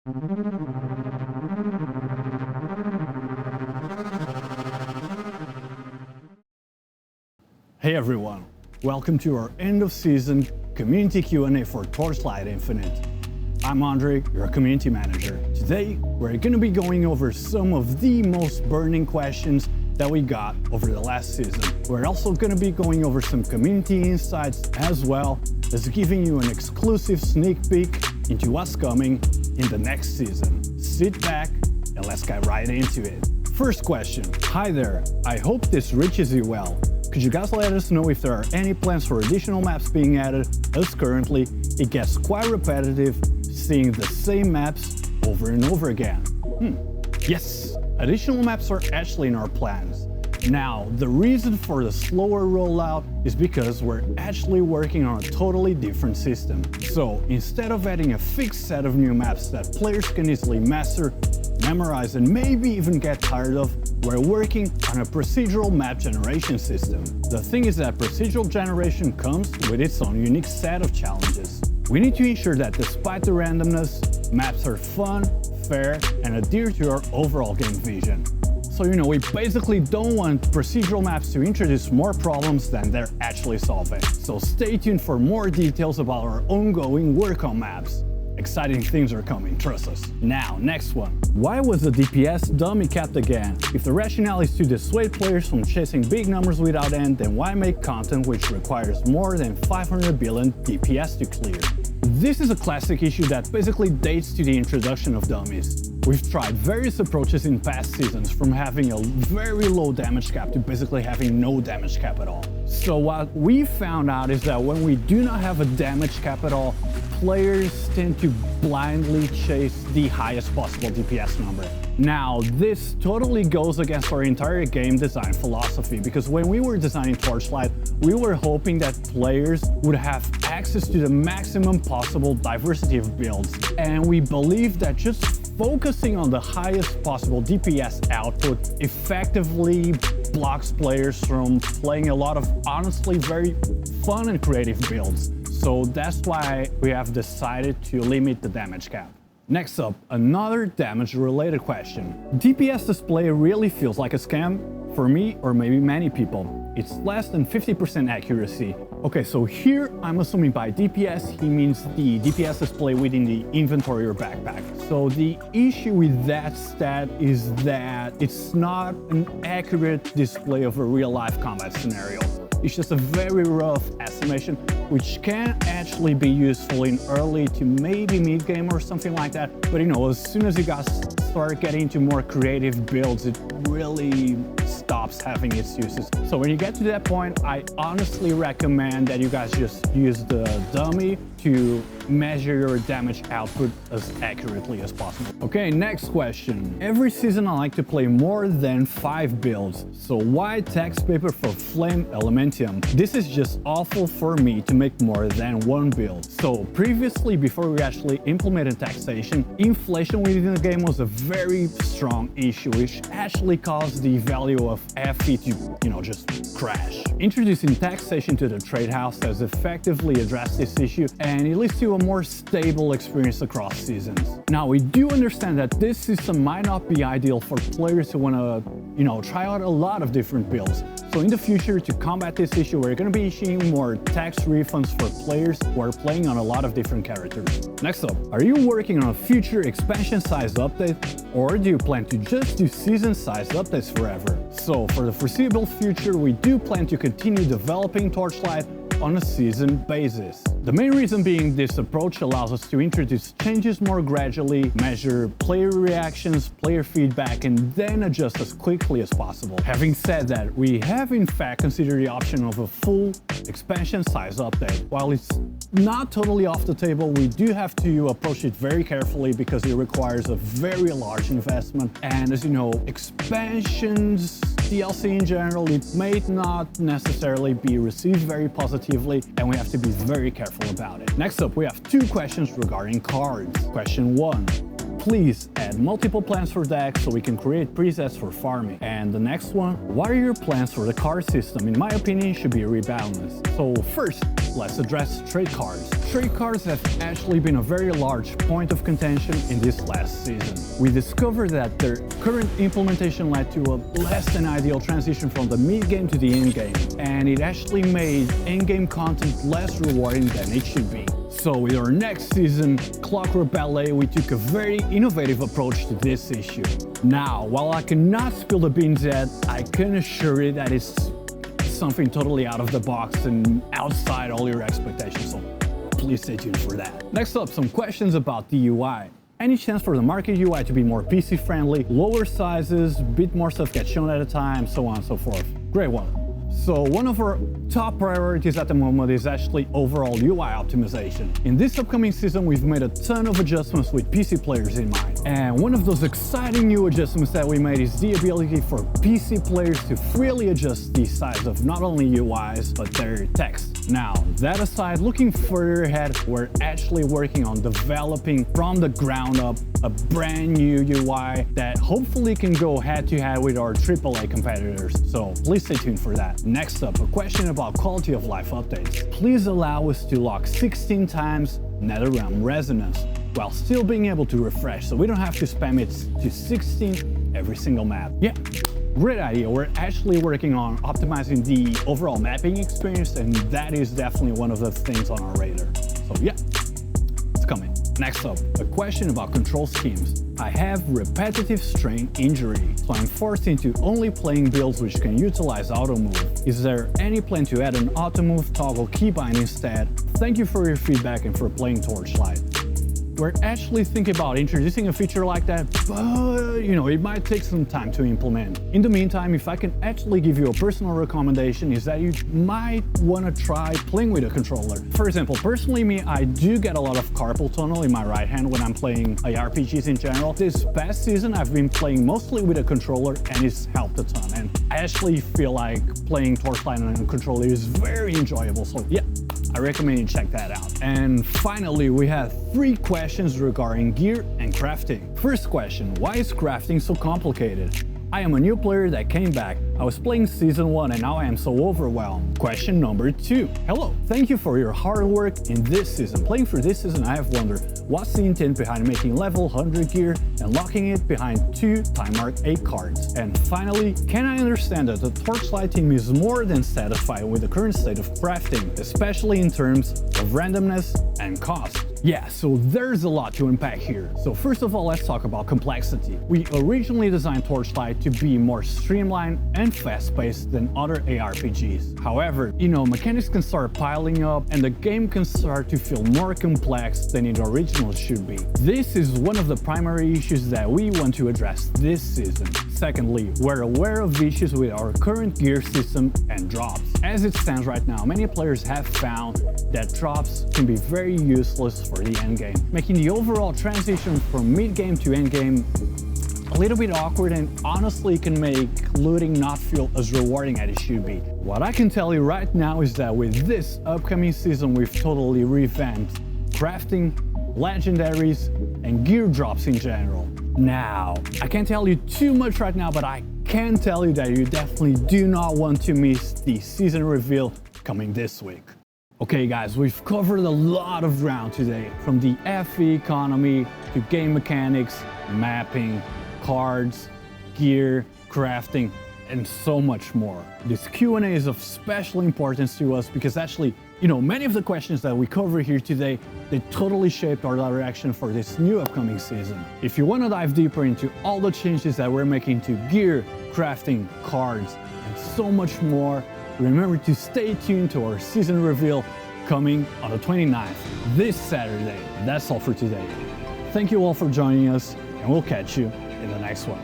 Hey everyone, welcome to our end of season community Q&A for Torchlight Infinite. I'm Andre, your community manager. Today, we're going to be going over some of the most burning questions that we got over the last season. We're also going to be going over some community insights as well as giving you an exclusive sneak peek into what's coming in the next season. Sit back and let's get right into it. First question. Hi there, I hope this reaches you well. Could you guys let us know if there are any plans for additional maps being added, as currently it gets quite repetitive seeing the same maps over and over again? Yes, additional maps are actually in our plans. Now, the reason for the slower rollout is because we're actually working on a totally different system. So instead of adding a fixed set of new maps that players can easily master, memorize, and maybe even get tired of, we're working on a procedural map generation system. The thing is that procedural generation comes with its own unique set of challenges. We need to ensure that despite the randomness, maps are fun, fair, and adhere to our overall game vision. So we basically don't want procedural maps to introduce more problems than they're actually solving. So stay tuned for more details about our ongoing work on maps. Exciting things are coming, trust us. Now, next one. Why was the DPS dummy capped again? If the rationale is to dissuade players from chasing big numbers without end, then why make content which requires more than 500 billion DPS to clear? This is a classic issue that basically dates to the introduction of dummies. We've tried various approaches in past seasons, from having a very low damage cap to basically having no damage cap at all. So what we found out is that when we do not have a damage cap at all, players tend to blindly chase the highest possible DPS number. Now, this totally goes against our entire game design philosophy, because when we were designing Torchlight, we were hoping that players would have access to the maximum possible diversity of builds. And we believe that just focusing on the highest possible DPS output effectively blocks players from playing a lot of honestly very fun and creative builds. So that's why we have decided to limit the damage cap. Next up, another damage-related question. DPS display really feels like a scam for me, or maybe many people. It's less than 50% accuracy. Okay, so here I'm assuming by DPS he means the DPS display within the inventory or backpack. So the issue with that stat is that it's not an accurate display of a real-life combat scenario. It's just a very rough estimation, which can actually be useful in early to maybe mid-game or something like that. But as soon as you guys start getting into more creative builds, it really stops having its uses. So when you get to that point, I honestly recommend that you guys just use the dummy to measure your damage output as accurately as possible. Okay, next question. Every season I like to play more than 5 builds, so why text paper for Flame Elementium? This is just awful for me to make more than 1 build. So previously, before we actually implemented taxation, inflation within the game was a very strong issue, which actually caused the value of FE to, just crash. Introducing taxation to the trade house has effectively addressed this issue, and it leads to a more stable experience across seasons. Now, we do understand that this system might not be ideal for players who want to, try out a lot of different builds. So in the future, to combat this issue, we're going to be issuing more tax refunds for players who are playing on a lot of different characters. Next up, are you working on a future expansion size update, or do you plan to just do season size updates forever? So for the foreseeable future, we do plan to continue developing Torchlight on a season basis. The main reason being this approach allows us to introduce changes more gradually, measure player reactions, player feedback, and then adjust as quickly as possible. Having said that, we have in fact considered the option of a full expansion size update. While it's not totally off the table, we do have to approach it very carefully because it requires a very large investment. And as you know, expansions, DLC in general, it may not necessarily be received very positively, and we have to be very careful about it. Next up, we have 2 questions regarding cards. Question 1. Please add multiple plans for decks so we can create presets for farming. And the next one, what are your plans for the card system? In my opinion, it should be rebalanced. So first, let's address trade cards. trade cards have actually been a very large point of contention in this last season. We discovered that their current implementation led to a less than ideal transition from the mid-game to the end-game, and it actually made end-game content less rewarding than it should be. So with our next season, Clockwork Ballet, we took a very innovative approach to this issue. Now, while I cannot spill the beans yet, I can assure you that it's something totally out of the box and outside all your expectations, so please stay tuned for that. Next up, some questions about the UI. Any chance for the market UI to be more PC friendly, lower sizes, bit more stuff gets shown at a time, so on and so forth? Great one. So one of our top priorities at the moment is actually overall UI optimization. In this upcoming season, we've made a ton of adjustments with PC players in mind. And one of those exciting new adjustments that we made is the ability for PC players to freely adjust the size of not only UIs, but their text. Now, that aside, looking further ahead, we're actually working on developing from the ground up a brand new UI that hopefully can go head to head with our AAA competitors. So please stay tuned for that. Next up, a question about quality of life updates. Please allow us to lock 16 times NetherRealm resonance while still being able to refresh, so we don't have to spam it to 16 every single map. Yeah, great idea. We're actually working on optimizing the overall mapping experience, and that is definitely one of the things on our radar. So yeah, it's coming. Next up, a question about control schemes. I have repetitive strain injury, so I'm forced into only playing builds which can utilize auto move. Is there any plan to add an auto move toggle keybind instead? Thank you for your feedback and for playing Torchlight. We're actually thinking about introducing a feature like that, but it might take some time to implement. In the meantime, if I can actually give you a personal recommendation, is that you might want to try playing with a controller. For example, personally me, I do get a lot of carpal tunnel in my right hand when I'm playing ARPGs in general. This past season, I've been playing mostly with a controller and it's helped a ton. And I actually feel like playing Torchlight on a controller is very enjoyable. So yeah, I recommend you check that out. And finally, we have 3 questions regarding gear and crafting. First question, why is crafting so complicated? I am a new player that came back. I was playing season 1 and now I am so overwhelmed. Question number 2. Hello, thank you for your hard work in this season. Playing for this season, I have wondered, what's the intent behind making level 100 gear and locking it behind 2 time mark 8 cards? And finally, can I understand that the Torchlight team is more than satisfied with the current state of crafting, especially in terms of randomness and cost? Yeah, so there's a lot to unpack here. So first of all, let's talk about complexity. We originally designed Torchlight to be more streamlined and fast-paced than other ARPGs. However, mechanics can start piling up and the game can start to feel more complex than it originally should be. This is one of the primary issues that we want to address this season. Secondly, we're aware of issues with our current gear system and drops. As it stands right now, many players have found that drops can be very useless for the endgame, making the overall transition from mid-game to endgame a little bit awkward, and honestly can make looting not feel as rewarding as it should be. What I can tell you right now is that with this upcoming season, we've totally revamped crafting, legendaries, and gear drops in general. Now, I can't tell you too much right now, but I can tell you that you definitely do not want to miss the season reveal coming this week. Okay guys, we've covered a lot of ground today, from the FE economy to game mechanics, mapping, cards, gear, crafting, and so much more. This Q&A is of special importance to us because actually, many of the questions that we cover here today, they totally shaped our direction for this new upcoming season. If you want to dive deeper into all the changes that we're making to gear, crafting, cards, and so much more, remember to stay tuned to our season reveal coming on the 29th, this Saturday. That's all for today. Thank you all for joining us, and we'll catch you in the next one.